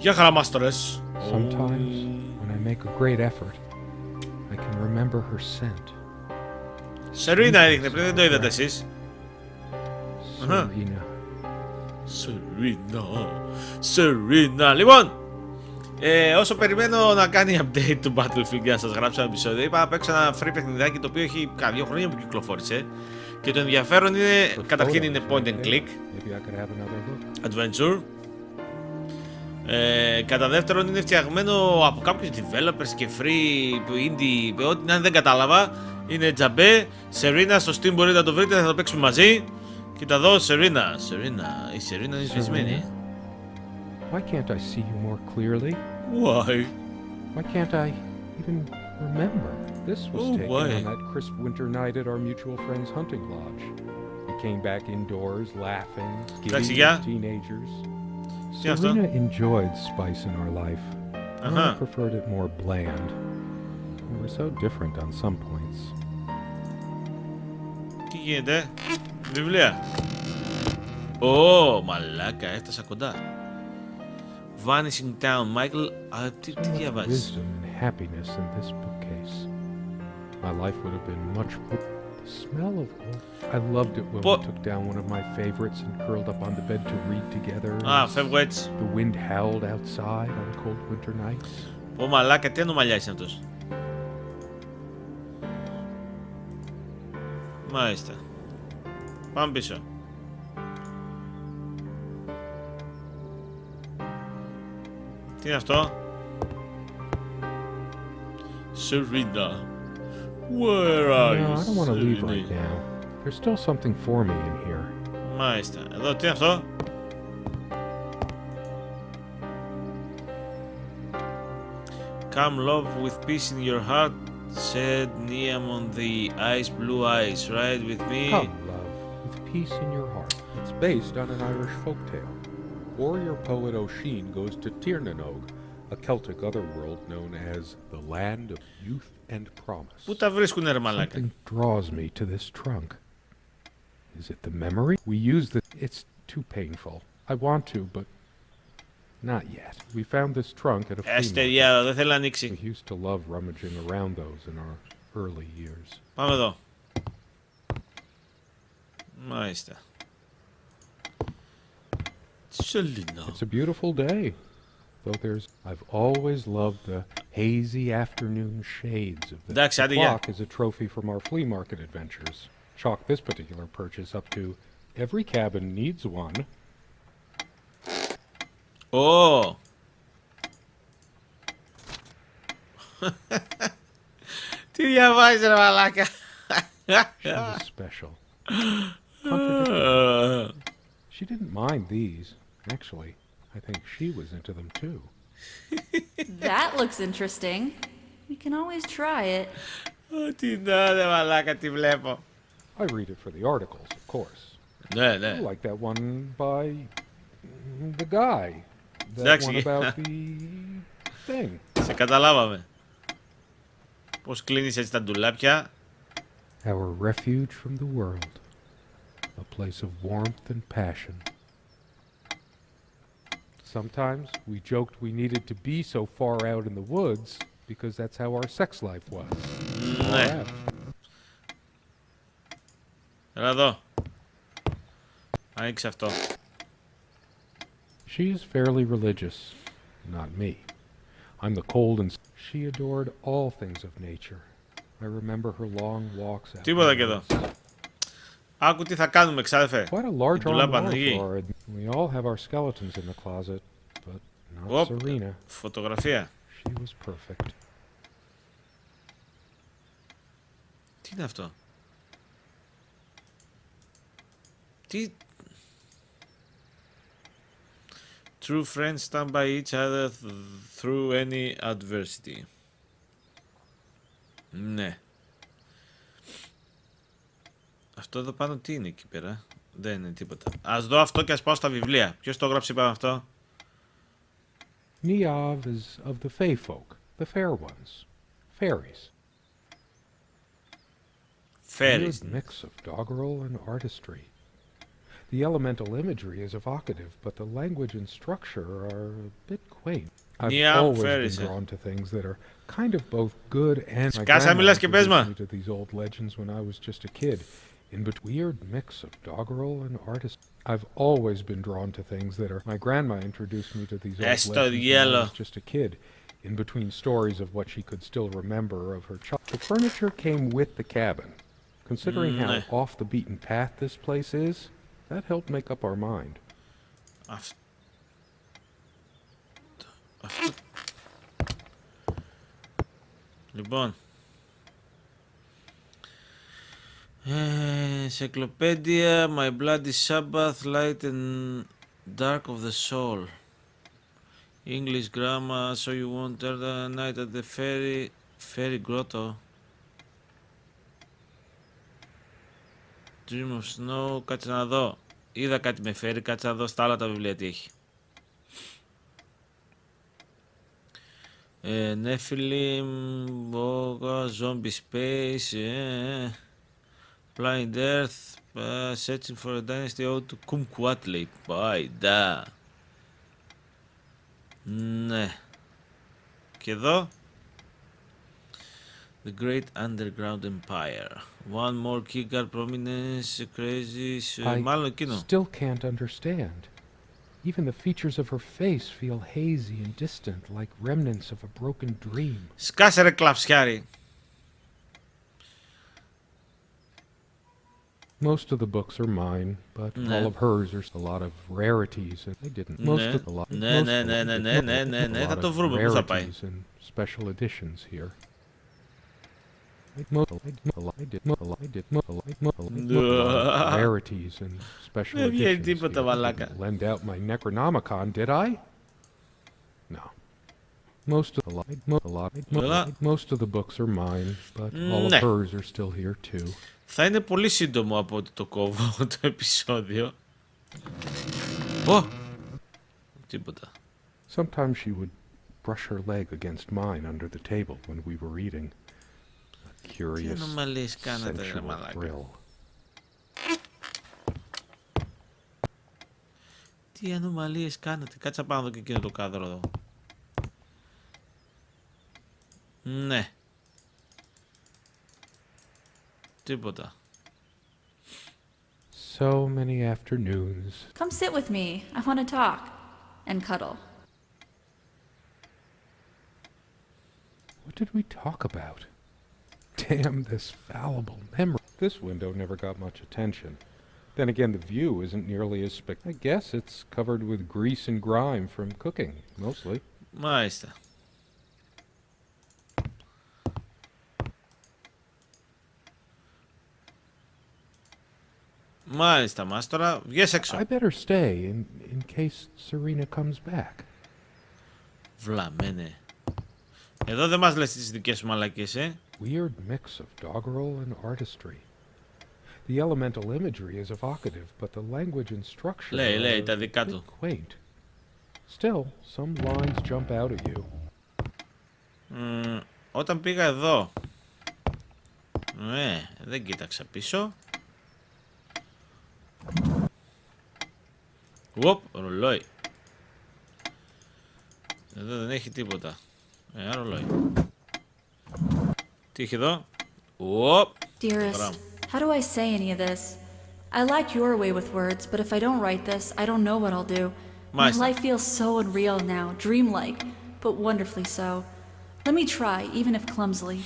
Γεια χαρά μάστορες. Sometimes, when I make a great effort, I can remember her scent. Σερίνα έδειχνε πριν, δεν το είδατε εσείς. Serena. Σερίνα. Λοιπόν, όσο περιμένω να κάνει update του Battlefield για να σας γράψω ένα επεισόδιο, είπα να παίξω ένα free παιχνιδάκι το οποίο έχει κάνα 2 χρόνια που κυκλοφόρησε. Και το ενδιαφέρον είναι, καταρχήν είναι point and click adventure. Κατά δεύτερον είναι φτιαγμένο από κάποιους developers και free, indie, ό,τι αν δεν κατάλαβα. Είναι τζαμπέ, Serena στο Steam μπορείτε να το βρείτε, θα το παίξουμε μαζί. Κοίτα εδώ, Serena, η Serena είναι σβησμένη. Why can't I see you more clearly? Why? Why can't I even remember? This was taken on that crisp winter night at our mutual friend's hunting lodge. We came back indoors, laughing, giddy as teenagers. Serena enjoyed spice in our life. I preferred it more bland. We were so different on some points. Τι γίνεται, βιβλία. Ω, μαλάκα, έφτασα κοντά. Vanishing Town, Michael, τι διαβάζεις? Wisdom and happiness in this bookcase. My life would have been much more. The smell of I loved it when we took down one of my favorites and curled up on the bed to read together. Φεύγω έτσι. The wind howled outside on cold winter nights. Ω μαλάκα, τι ανομαλιά είναι αυτός? Μάλιστα. Πάμε πίσω. Τι είναι αυτό? Serena. Where are you? No, I don't want to leave right now. There's still something for me in here. Μάλιστα. Εδώ τι είναι αυτό? Come love with peace in your heart, said Niam on the ice blue eyes. Ride with me. Come love with peace in your heart. It's based on an Irish folktale. Warrior poet Oisin goes to Tirnanog, a Celtic otherworld known as the land of youth and promise. Πού τα βρίσκουνε ρε μαλάκα? Something draws me to this trunk. Is it the memory? We use the... It's too painful. I want to, but not yet. We found this trunk at a flea market. Δεν θέλει να ανοίξει. We used to love rummaging around those in our early years. Πάμε εδώ. Μάλιστα. Selena. It's a beautiful day. Though there's... I've always loved the hazy afternoon shades of the clock as a trophy from our flea market adventures. Chalk this particular purchase up to every cabin needs one. Oh. Τι διαβάζεις ρε μαλάκα? She was special. She didn't mind these. Actually, I think she was into them too. That looks interesting. We can always try it. Τι να ρε μαλάκα, τι βλέπω. I read it for the articles, of course. Ναι. I like that one by the guy. That one about the thing. Σε καταλάβαμε. Πώς κλείνεις έτσι τα ντουλάπια? Our refuge from the world. A place of warmth and passion. Sometimes we joked we needed to be so far out in the woods because that's how our sex life was. Ναι. Έλα εδώ. Ανοίξε αυτό. She is fairly religious. Not me. I'm the cold and... She adored all things of nature. I remember her long walks out. Τίποτα και εδώ. Άκου τι θα κάνουμε, ξάδερφε. Quite a large armoire. We all have our skeletons in the closet, but not Serena. Φωτογραφία. She was perfect. Τι είναι αυτό? Τι... True friends stand by each other through any adversity. Ναι. Αυτό εδώ πάνω τι είναι εκεί πέρα? Δεν είναι τίποτα. Ας δω αυτό και ας πάω στα βιβλία. Ποιος το έγραψε πάνω αυτό? Niamh is of the Fae folk, the fair ones, fairies. Fairies. A mix of doggerel and artistry. The elemental imagery is evocative, but the language and structure are a bit quaint. I've always been drawn to things that are kind of both good and... My grandma introduced me to these old legends when I was just a kid. In between weird mix of doggerel and artist. I've always been drawn to things that are... My grandma introduced me to these old legends when I was just a kid. In between stories of what she could still remember of her child. The furniture came with the cabin. Considering how off the beaten path this place is, that helped make up our mind. Λοιπόν, encyclopedia, My Bloody Sabbath, Light and Dark of the Soul, English grammar, So You Want the Night at the Fairy Grotto, Dream of Snow. Κάτσε να δω. Είδα κάτι με φέρει, κάτσε να δω στα άλλα τα βιβλία τι έχει. Nephilim, Boga, Zombie Space, Blind Earth, Searching for a Dynasty Ode to Kumquatli. Παϊντά. Ναι. Και εδώ The Great Underground Empire. One more keyguard prominence, crazy... Μάλλον εκείνο. I still can't understand. Even the features of her face feel hazy and distant, like remnants of a broken dream. Σκάσε ρε κλαψιάρι. Most of the books are mine, but all of hers are a lot of rarities, and I didn't. Most of a lot. Ναι, θα το βρούμε. Πού θα πάει? Special editions here. Rarities and special editions. Lend out my Necronomicon, did I? No. Most of the books are mine, but all of hers are still here too. Θα είναι πολύ σύντομο από ότι το κόβω το επεισόδιο. Τίποτα. Sometimes she would brush her leg against mine under the table when we were eating. Curious, sensual thrill. Τι ανομαλίες κάνατε? Κάτσα πάνω εδώ και εκείνο το κάδρο εδώ. Ναι. Τίποτα. So many afternoons. Come sit with me. I want to talk. And cuddle. What did we talk about? Damn this fallible memory. This window never got much attention. Then again, the view isn't nearly as I guess it's covered with grease and grime from cooking, mostly. Μάλιστα. Μάλιστα, μας τώρα βγες έξω. I better stay in case Serena comes back. Βλαμένε. Εδώ δεν μας λες τις δικές σου μαλακίες, Weird mix of doggerel and artistry. The elemental imagery is evocative, but the language and structure λέει τα are δικά a του. bit quaint. Still, some lines jump out at you. Όταν πήγα εδώ, δεν κοίταξα πίσω. Ρολόι. Εδώ δεν έχει τίποτα. Ρολόι. Τι έχει εδώ? Dearest, how do I say any of this? I like your way with words, but if I don't write this, I don't know what I'll do. My life feels so unreal now, dreamlike, but wonderfully so. Let me try, even if clumsily.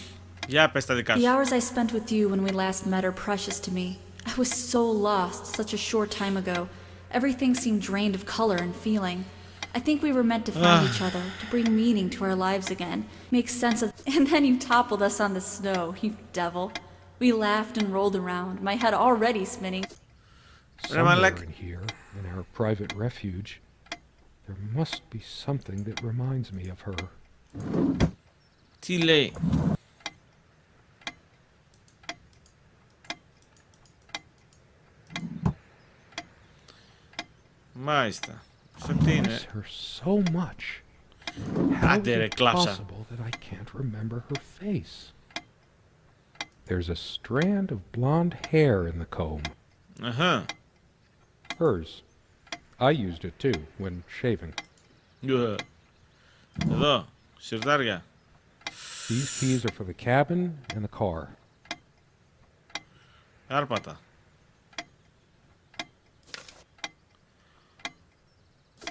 Για πες τα δικά σου. The hours I spent with you when we last met are precious to me. I was so lost such a short time ago. Everything seemed drained of color and feeling. I think we were meant to find each other, to bring meaning to our lives again, make sense of... And then you toppled us on the snow, you devil. We laughed and rolled around, my head already spinning. Somewhere in here, in our private refuge, there must be something that reminds me of her. Τι λέει? Μάλιστα. Αυτό τι είναι? Her so much. How Άντε ρε, is it κλάψα. possible that I can't remember her face? There's a strand of blonde hair in the comb. Αχα. Hers. I used it too when shaving. Εδώ, σιρτάρια. These keys are for the cabin and the car. Άρπατα.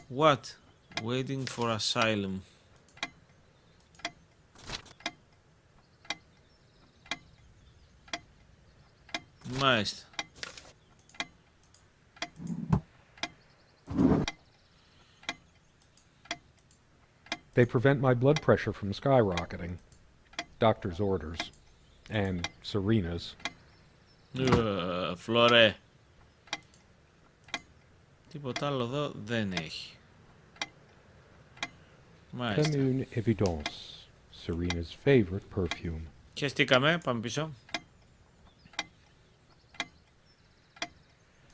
What? Waiting for asylum. Μάλιστα. They prevent my blood pressure from skyrocketing. Doctor's orders. And Serena's. Φλωρέ. Τίποτα άλλο εδώ δεν έχει. Μάλιστα. Commune Evidence. Serena's favorite perfume. Χεστήκαμε, πάμε πίσω.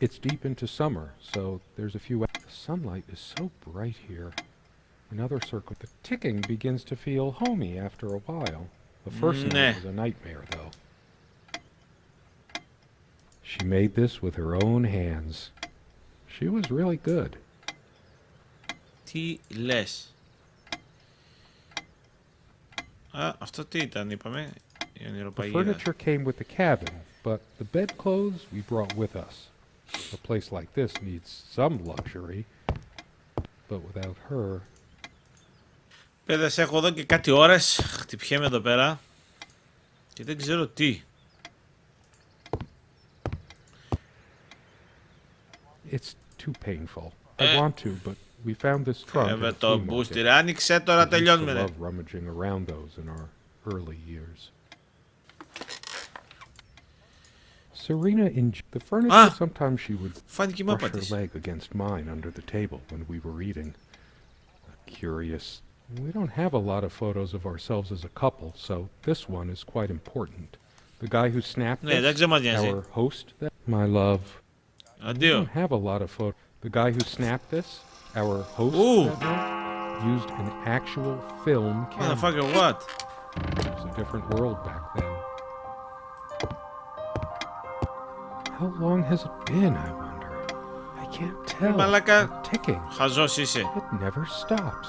It's deep into summer, so there's a few... The sunlight is so bright here. Another circle. The ticking begins to feel homey after a while. The first night was a nightmare, though. She made this with her own hands. She was really good. Τι λες? Αυτό τι ήταν, είπαμε? Η ονειροπαγίδα. The furniture came with the cabin, but the bedclothes we brought with us. A place like this needs some luxury, but without her... Παιδες, έχω εδώ και κάτι ώρες. Χτυπιέμαι εδώ πέρα και δεν ξέρω τι. It's too painful. I want to, but we found this trunk. Το μπούστηρ, άνοιξε τώρα, τελειώνουμε. We used to love rummaging around those in our early years. Serena the furniture. Sometimes she would brush her leg against mine under the table when we were eating. Curious. We don't have a lot of photos of ourselves as a couple, so this one is quite important. The guy who snapped this, our host, my love. We don't have a lot of photos. The guy who snapped this, our host, used an actual film camera. Motherfucker, what? It was a different world back then. How long has it been, I wonder? I can't tell. Μαλάκα, ticking. χαζός είσαι. It never stops.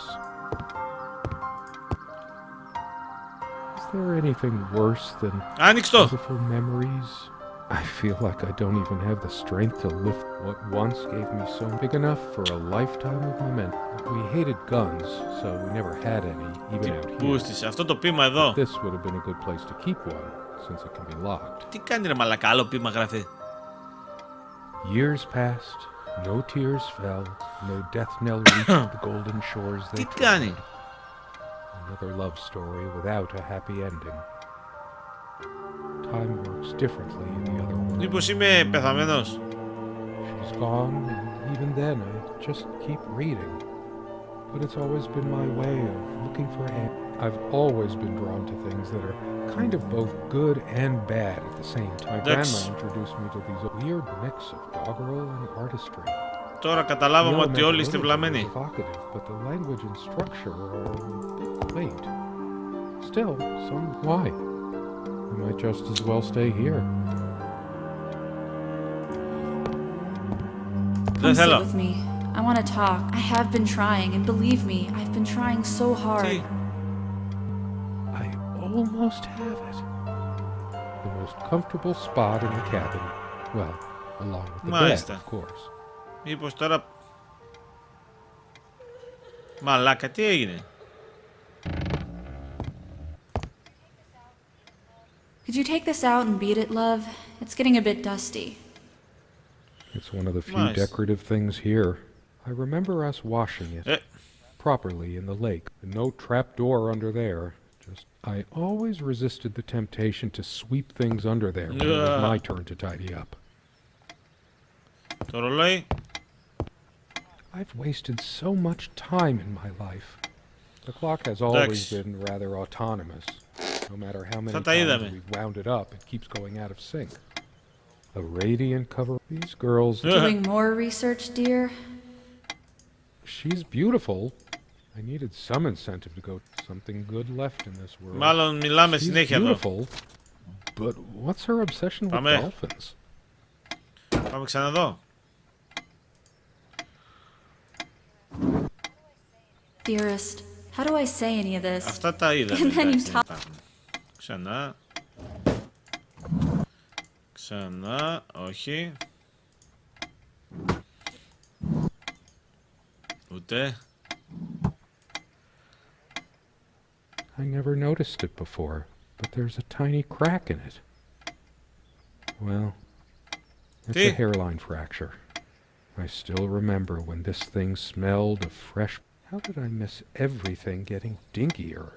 Is there anything worse than beautiful memories? I feel like I don't even have the strength to lift what once gave me so big enough for a lifetime of memento. We hated guns, so we never had any, even out here. Αυτό το πείμα εδώ. This would have been a good place to keep one, since it can be locked. Τι κάνει ρε μαλάκα, άλλο πείμα γράφει. Years passed, no tears fell, no death knell reached the golden shores they traveled. Another love story without a happy ending. Time works differently in the other world. Μήπως είμαι πεθαμένος? She's gone, and even then I just keep reading. But it's always been my way of looking for him. I've always been drawn to things that are kind of both good and bad at the same time. My grandma introduced me to these weird mix of doggerel and artistry. Τώρα καταλάβαμε ότι όλοι είστε βλαμμένοι. But the language and structure are a bit quaint. Still, why? We might just as well stay here. Come sit with me. I want to talk. I have been trying, and believe me, I've been trying so hard. I almost have it. The most comfortable spot in the cabin. Well, along with the bed, of course. Μήπως τώρα... Μαλάκα, τι έγινε? Could you take this out and beat it, love? It's getting a bit dusty. It's one of the few decorative things here. I remember us washing it properly in the lake. No trap door under there. Just, I always resisted the temptation to sweep things under there when it was my turn to tidy up. Το ρολόι. I've wasted so much time in my life. The clock has always been rather autonomous. No matter how many times we've wound it up, it keeps going out of sync. A radiant cover. These girls... Doing more research, dear? She's beautiful. I needed some incentive to go. Something good left in this world. Μάλλον μιλάμε συνέχεια εδώ. She's beautiful, but what's her obsession with dolphins? Πάμε ξανά εδώ. Dearest, how do I say any of this? Αυτά τα είδαμε. And then you talk. Ξανά. Ξανά. Όχι. Ούτε. I never noticed it before, but there's a tiny crack in it. Well, it's a hairline fracture. I still remember when this thing smelled of fresh... How did I miss everything getting dinkier?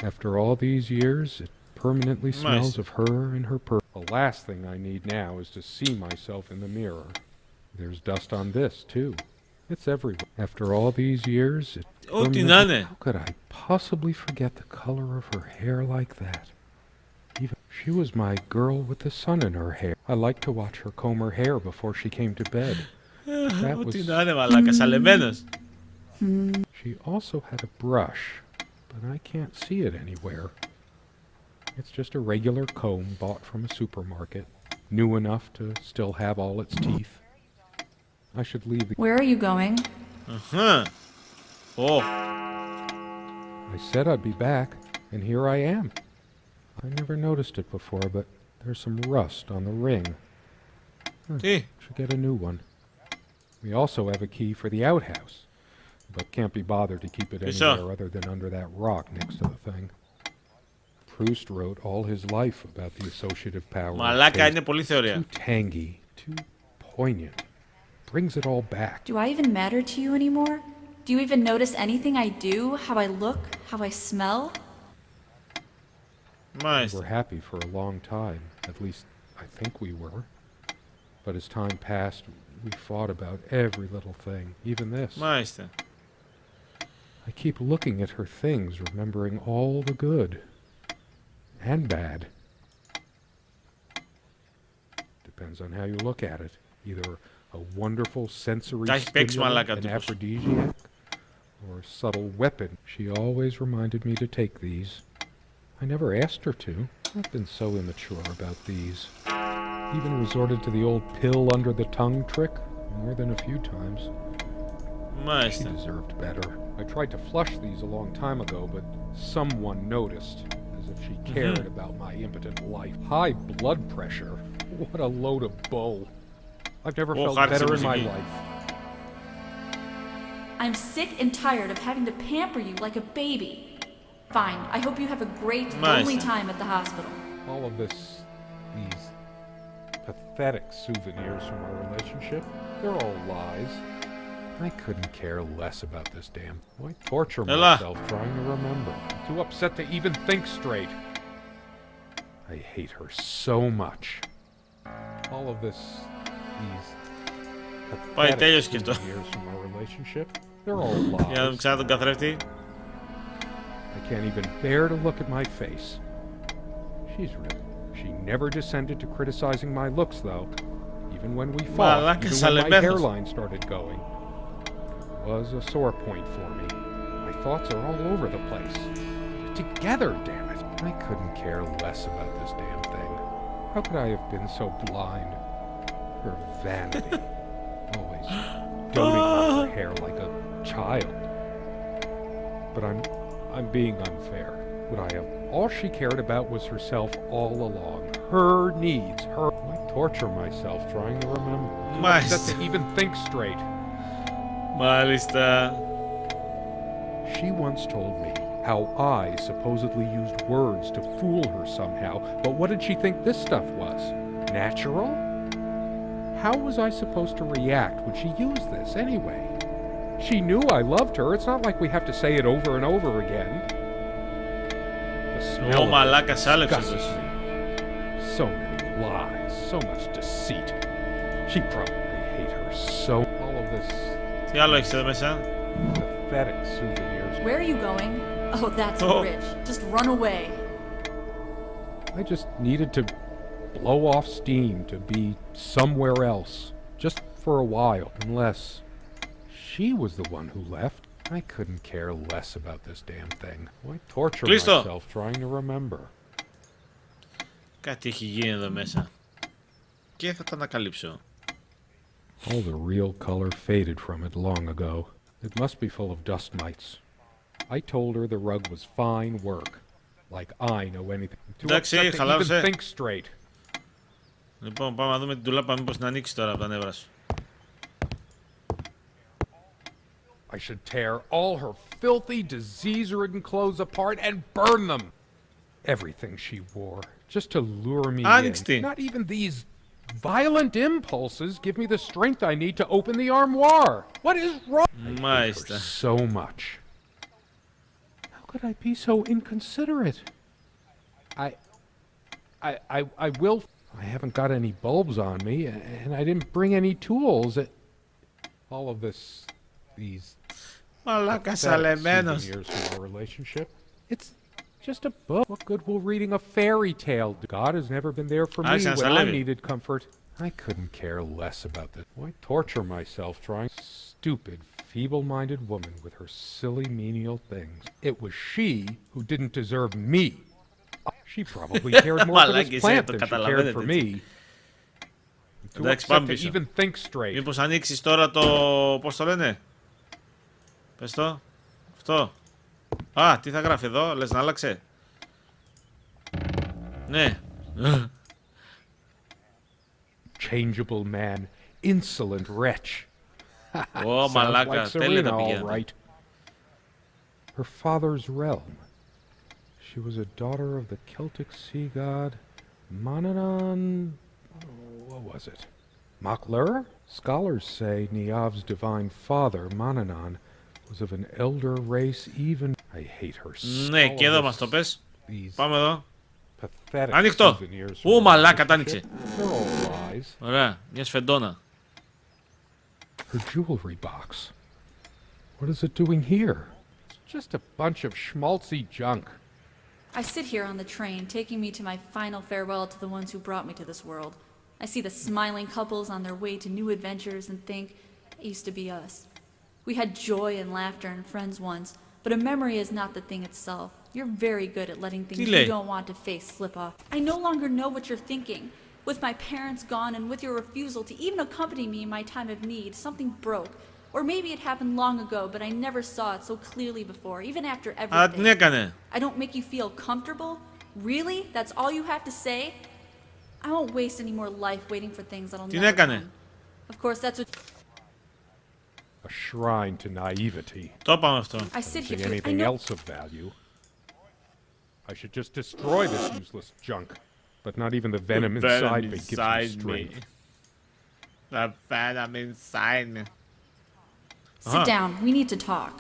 After all these years, it permanently smells of her and her The last thing I need now is to see myself in the mirror. There's dust on this, too. It's everywhere. After all these years, it how could I possibly forget the color of her hair like that? Even she was my girl with the sun in her hair. I liked to watch her comb her hair before she came to bed. That was... She also had a brush, but I can't see it anywhere. It's just a regular comb bought from a supermarket, new enough to still have all its teeth. I should leave the... Where are you going? Oh. I said I'd be back, and here I am. I never noticed it before, but there's some rust on the ring. Should get a new one. We also have a key for the outhouse, but can't be bothered to keep it anywhere other than under that rock next to the thing. Proust wrote all his life about the associative power. Μαλάκα, είναι πολύ θεωρία. Too tangy, too poignant. Brings it all back. Do I even matter to you anymore? Do you even notice anything I do? How I look? How I smell? We were happy for a long time. At least, I think we were. But as time passed, we fought about every little thing, even this. Μάλιστα. I keep looking at her things, remembering all the good and bad. Depends on how you look at it. Either a wonderful sensory stimulant, an aphrodisiac, or a subtle weapon. She always reminded me to take these. I never asked her to. I've been so immature about these. Even resorted to the old pill under the tongue trick more than a few times. She deserved better. I tried to flush these a long time ago, but someone noticed, as if she cared about my impotent life. High blood pressure. What a load of bull. I've never felt better in my life. I'm sick and tired of having to pamper you like a baby. Fine, I hope you have a great, lonely time at the hospital. All of these pathetic souvenirs from our relationship, they're all lies. I couldn't care less about this damn... Why torture myself trying to remember? I'm too upset to even think straight. I hate her so much. All of these pathetic souvenirs from our relationship, they're all lies. I can't even bear to look at my face. She's rude. She never descended to criticizing my looks, though. Even when we fought, even when my hairline started going. It was a sore point for me. My thoughts are all over the place. Together, damn it. I couldn't care less about this damn thing. How could I have been so blind? Her vanity. Always doting on her hair like a child. But I'm being unfair. Would I have... All she cared about was herself all along. Her needs, her... I torture myself trying to remember. Just to even think straight. Μάλιστα. She once told me how I supposedly used words to fool her somehow, but what did she think this stuff was? Natural? How was I supposed to react when she used this anyway? She knew I loved her. It's not like we have to say it over and over again. The smell of it disgusts me. So many lies, so much deceit. She probably hate her so. All of this. Τι άλλο έχεις εδώ μέσα? Pathetic souvenirs. Where are you going? Oh, that's rich. Just run away. I just needed to blow off steam to be somewhere else, just for a while, unless she was the one who left. I couldn't care less about this damn thing. Why torture myself trying to remember? Κάτι έχει γίνει εδώ μέσα. Και θα το ανακαλύψω. All the real color faded from it long ago. It must be full of dust mites. I told her the rug was fine work. Like I know anything. Too Εντάξει, upset to even χαλάρωσε. think straight. Λοιπόν, πάμε να δούμε την τουλάπα μήπως να ανοίξει τώρα από τα νεύρα σου. I should tear all her filthy, disease-ridden clothes apart and burn them. Everything she wore, just to lure me Άνοιξτε. in. Not even these violent impulses give me the strength I need to open the armoire. What is wrong? Μάλιστα. So much. How could I be so inconsiderate? I will. I haven't got any bulbs on me, and I didn't bring any tools. All of these Μαλάκα souvenirs σαλεμένος. from our relationship. It's just a book. What good will reading a fairy tale do? God has never been there for me Άρχισε να when I σαλεύει. needed comfort. I couldn't care less about this. Why torture myself trying? Stupid, feeble-minded woman with her silly menial things. It was she who didn't deserve me. She probably cared more for this plant than she cared for me. Too Εντάξει, upset πάμε to πίσω. even think straight. Μήπως ανοίξεις τώρα το... πώς το λένε? Πες το. Αυτό. Α, τι θα γράφει εδώ, λες να άλλαξε? Ναι. Changeable man, insolent wretch. Ω, Sounds μαλάκα, like τέλεια Serena, τα all πηγαίνετε. right. Her father's realm. She was a daughter of the Celtic sea god Mananon. What was it? Makler? Scholars say Niamh's divine father, Mananon, was of an elder race even. I hate her. Ναι, και εδώ μας το πες. Πάμε εδώ. Pathetic Ανοιχτό. souvenirs from Ου, the μαλάκα, τα relationship. άνοιξε. They're all lies. Ωραία, μια σφεντόνα. Her jewelry box. What is it doing here? It's just a bunch of schmaltzy junk. I sit here on the train, taking me to my final farewell to the ones who brought me to this world. I see the smiling couples on their way to new adventures and think, it used to be us. We had joy and laughter and friends once, but a memory is not the thing itself. You're very good at letting things you don't want to face slip off. I no longer know what you're thinking. With my parents gone and with your refusal to even accompany me in my time of need, something broke. Or maybe it happened long ago, but I never saw it so clearly before, even after Α, την everything. έκανε. I don't make you feel comfortable? Really? That's all you have to say? I won't waste any more life waiting for things that'll Τι never έκανε? come. Of course, that's what A shrine to naivety. Το είπαμε αυτό. I sit See here. I anything know. else of value? I should just destroy this useless junk. But not even the venom inside me gives me strength. The venom inside me. Sit down. We need to talk.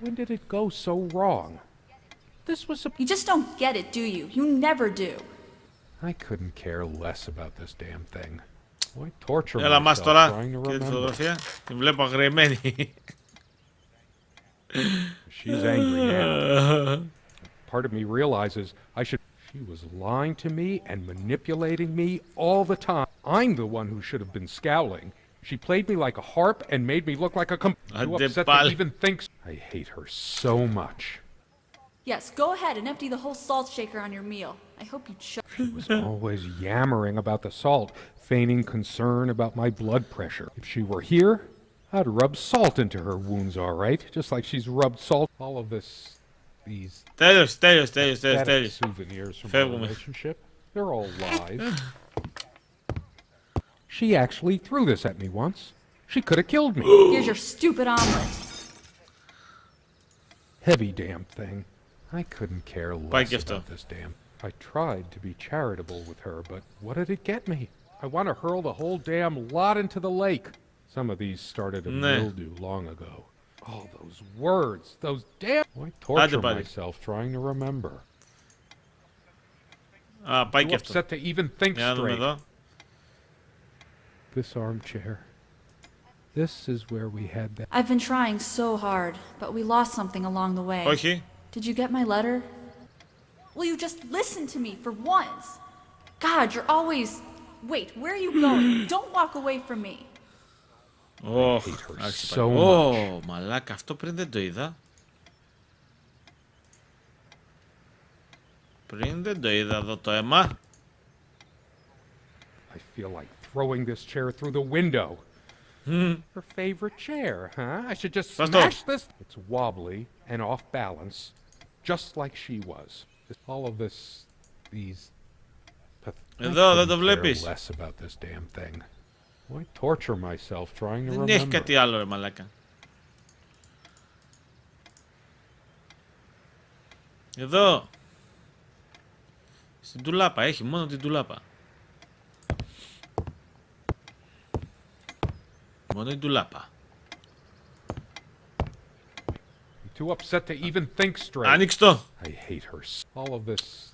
When did it go so wrong? This was a... You just don't get it, do you? You never do. I couldn't care less about this damn thing. Why torture Έλα μας myself τώρα. trying to Και τη remember? φωτογραφία. Την βλέπω αγριεμένη. She's angry now. Part of me realizes I should... She was lying to me and manipulating me all the time. I'm the one who should have been scowling. She played me like a harp and made me look like a too upset to even think. I hate her so much. Yes, go ahead and empty the whole salt shaker on your meal. I hope you choke. She was always yammering about the salt, feigning concern about my blood pressure. If she were here, I'd rub salt into her wounds, all right, just like she's rubbed salt. All of these Τέλος. pathetic souvenirs from our Φεύγουμε. relationship, they're all lies. She actually threw this at me once. She could have killed me. Here's your stupid omelet. Heavy damn thing. I couldn't care Πάει less και αυτό. about this damn. I tried to be charitable with her, but what did it get me? I want to hurl the whole damn lot into the lake. Some of these started to Ναι. mildew long ago. All those words, those damn... Why torture πάλι. myself trying to remember? Α, πάει Too και αυτό. upset to even think Για να δούμε straight. εδώ. This armchair. This is where we had that... I've been trying so hard, but we lost something along the way. Όχι. Did you get my letter? Will you just listen to me for once? God, you're always... Wait, where are you going? Don't walk away from me. Ωχ, hate her άρχισε so πάλι. much. Ω, μαλάκα, αυτό πριν δεν το είδα. Πριν δεν το είδα εδώ το αίμα. I feel like throwing this chair through the window. Her favorite chair, huh? I should just Fasto. smash this. It's wobbly and off balance, just like she was. All of this, these. Εδώ, δεν το I couldn't care βλέπεις. less about this damn thing. Why torture myself trying to Δεν έχει remember? κάτι άλλο, ρε μαλάκα. Εδώ. Στην τουλάπα, έχει μόνο την τουλάπα. Μόνο την τουλάπα. Too upset to even think straight. Άνοιξε το! I hate her. All of this.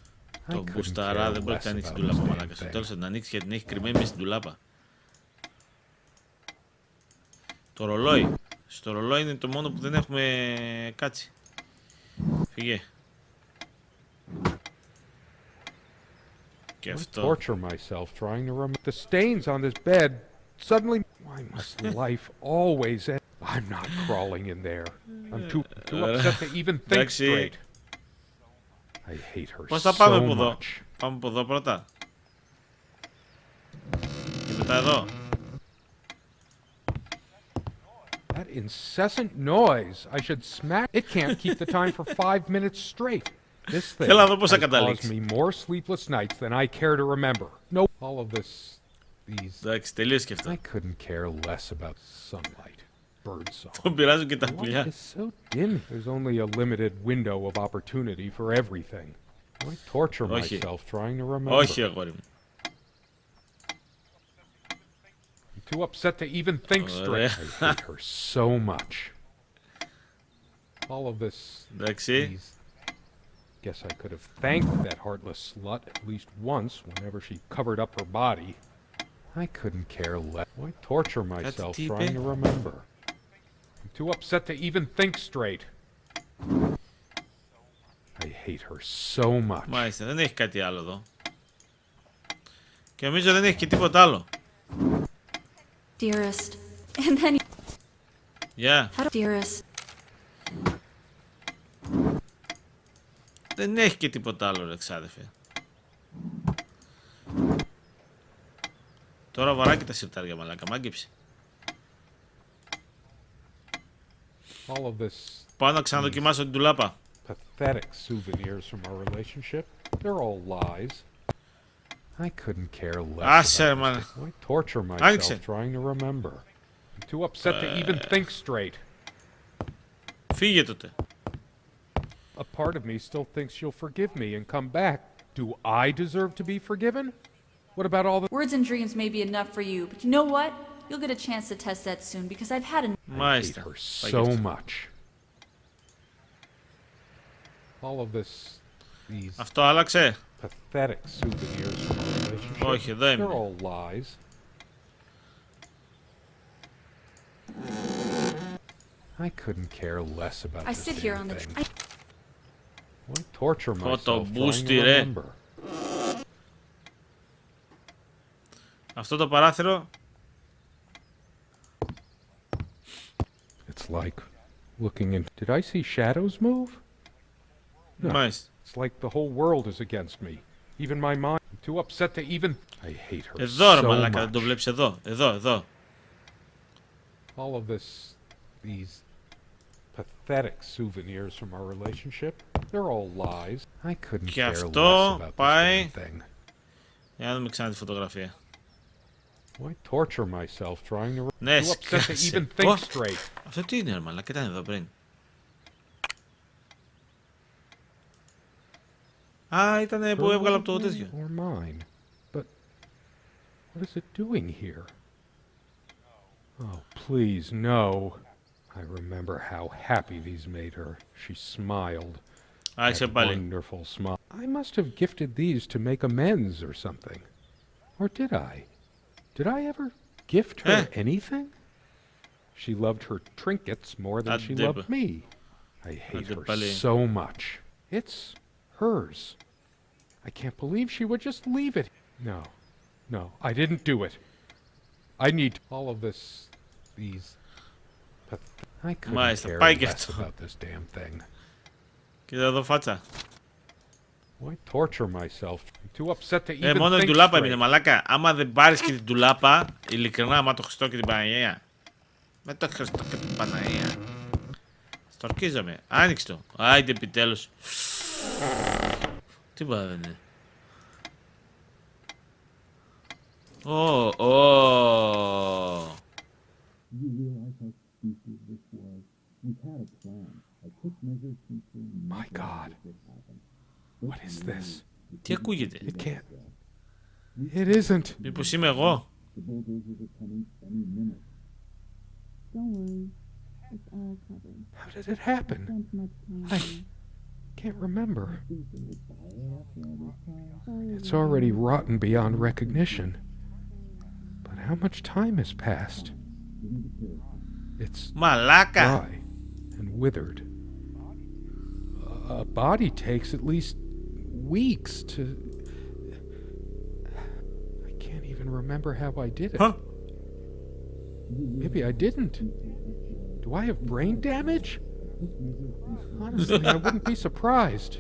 I Το couldn't μπουσταρά care δεν μπορεί less να ανοίξει about την τουλάπα, this μαλάκα. damn Στο thing. τέλος θα την ανοίξει γιατί την έχει κρυμμένη μέσα στην τουλάπα. Το ρολόι. Στο ρολόι είναι το μόνο που δεν έχουμε κάτσει. Φύγε. Και I αυτό. torture myself trying to remember the stains on this bed. Suddenly, why must life always end? I'm not crawling in there. I'm too upset to even think Εντάξει. straight. I hate her Πώς θα πάμε so από εδώ? much. Πάμε από εδώ πρώτα. Και μετά εδώ. That incessant noise. I should smack. It can't keep the time for 5 minutes straight. This thing Θέλω να δω πώς θα has caused καταλήξει. me more sleepless nights than I care to remember. No, all of this, these. Εντάξει, τελείωσε και αυτό. I couldn't care less about sunlight, birdsong. Τον πειράζουν και τα Light πουλιά. is so dim. There's only a limited window of opportunity for everything. I torture Όχι. myself trying to remember. Όχι, αγόρι μου. I'm too upset to even think straight. I hate her so much. All of this. Εντάξει. These. Guess I could have thanked that heartless slut at least once whenever she covered up her body. I couldn't care less. Why torture myself τι είπε? trying to remember? I'm too upset to even think straight. I hate her so much. Μάλιστα, δεν έχει κάτι άλλο εδώ. Και νομίζω δεν έχει και τίποτα άλλο. Dearest. And then, Γεια. dearest. Δεν έχει και τίποτα άλλο, ρε ξάδερφε. Τώρα βαρά και τα σιρτάρια, μαλάκα, μάγκεψε. All of this Πάω να ξαναδοκιμάσω την τουλάπα. pathetic souvenirs from our relationship. They're all lies. I couldn't care less. Άσε, about man. this. Why torture Άνοιξε. myself trying to remember? I'm too upset to even think straight. Φύγε τότε. A part of me still thinks you'll forgive me and come back. Do I deserve to be forgiven? What about all the... Words and dreams may be enough for you, but you know what? You'll get a chance to test that soon because I've had enough. I hate Μάλιστα. her Πάει so και αυτό. much. All of this... These Αυτό άλλαξε. pathetic souvenirs from our relationship. Όχι, εδώ They're είμαι. all lies. I couldn't care less about I this sit here damn on the... thing. Why torture Κότο myself trying μπούστι, to ρε. remember? Αυτό το παράθυρο. It's like looking in... Did I see shadows move? No. Μάλιστα. It's like the whole world is against me. Even my mind. I'm too upset to even... I hate her Εδώ, ρε so μαλάκα, δεν το much. βλέπεις εδώ. Εδώ, εδώ. All of this... These... pathetic souvenirs from our relationship. They're all lies. I couldn't Και care αυτό less about πάει. this damn thing. Για να δούμε ξανά τη φωτογραφία. Why torture myself trying to... Ναι, Too upset to σκάσε. even think Ω, straight. αυτό τι είναι, ρε μαλάκα, ήταν εδώ πριν. Α, ήταν που έβγαλα από το τέτοιο. Or mine. But what is it doing here? Oh, please, no. I remember how happy these made her. She smiled. Άρχισε That πάλι. wonderful smile. I must have gifted these to make amends or something. Or did I? Did I ever gift her anything? She loved her trinkets more than she Αντίπα. loved me. I hate her Αντίπαλη. so much. It's hers. I can't believe she would just leave it. No. No, I didn't do it. I need all of this, these... I couldn't Μάλιστα, care πάει και less αυτό. about this damn thing. Κοίτα εδώ φάτσα. Why torture myself? I'm too upset to even Μόνο think την τουλάπα straight. έμεινε, μαλάκα. Άμα δεν πάρεις και την τουλάπα, ειλικρινά, άμα το Χριστό και την Παναγία, Με το Χριστό και την Παναία. Στορκίζομαι. Άνοιξε το. Άιντε επιτέλους. Τίποτα δεν είναι. My God. What is this? Τι ακούγεται? It can't. It isn't. Μήπως είμαι εγώ? How did it happen? I can't remember. It's already rotten beyond recognition. But how much time has passed? It's Μαλάκα! dry and withered. A body takes at least weeks to... I can't even remember how I did it. Huh? Maybe I didn't. Do I have brain damage? Honestly, I wouldn't be surprised.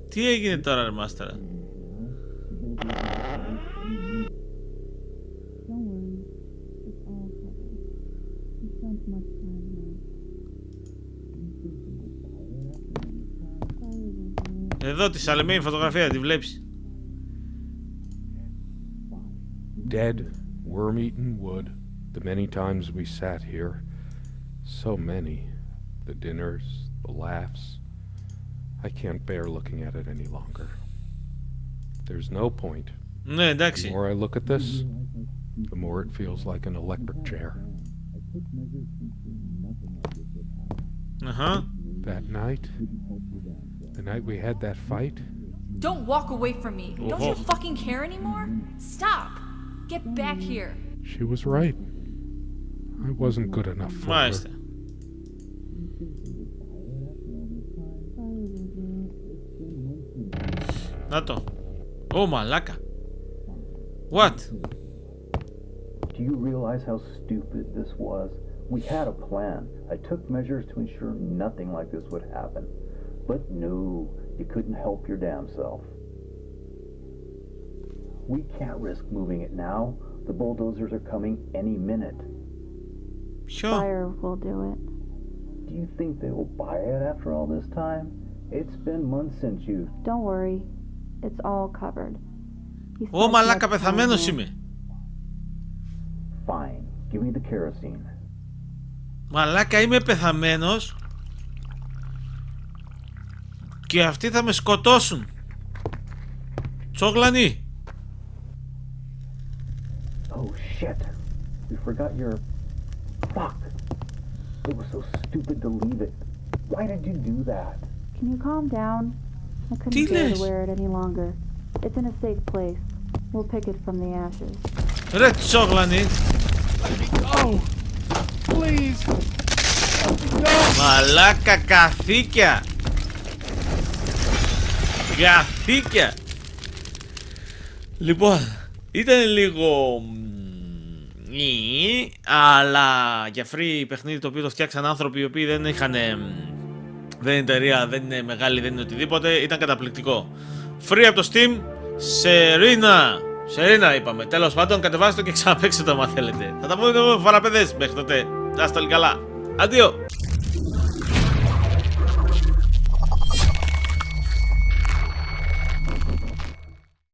Τι έγινε τώρα, ρε μάστερα? Εδώ τη σαλεμένη φωτογραφία, τη βλέπεις? Dead, worm-eaten wood. The many times we sat here. So many. The dinners, the laughs. I can't bear looking at it any longer. There's no point. Ναι, The εντάξει. more I look at this, the more it feels like an electric chair. That night, the night we had that fight, Don't walk away from me. Don't you fucking care anymore? Stop. Get back here. she was right. I wasn't good enough for her. Μάλιστα. Να το. Ω, μαλάκα. What? Do you realize how stupid this was? We had a plan. I took measures to ensure nothing like this would happen. But no, you couldn't help your damn self. We can't risk moving it now. The bulldozers are coming any minute. Ποιο? Fire will do it. Do you think they will buy it after all this time? It's been months since you... Don't worry. It's all covered. Ω, μαλάκα, πεθαμένος είμαι. Fine. Give me the kerosene. Μαλάκα, είμαι πεθαμένος. Και αυτοί θα με σκοτώσουν. Τσόγλανη. Oh shit. We forgot your... Fuck. It was so stupid to leave it. Why did you do that? Can you calm down? I couldn't Τι bear λες? to wear it any longer. It's in a safe place. We'll pick it from the ashes. Ρε τσόγλανη. Oh, please. Μαλάκα, καθήκια. Καθήκια. Λοιπόν, ήταν λίγο... αλλά για free παιχνίδι το οποίο το φτιάξαν άνθρωποι οι οποίοι δεν είχαν... δεν είναι εταιρεία, δεν είναι μεγάλη, δεν είναι οτιδήποτε. Ήταν καταπληκτικό. Free από το Steam. SERENA είπαμε. Τέλος πάντων, κατεβάστε το και ξαναπαίξτε το άμα θέλετε. Θα τα πούμε εδώ, φαραπέδες. Μέχρι τότε. Να είστε όλοι καλά. Αντίο.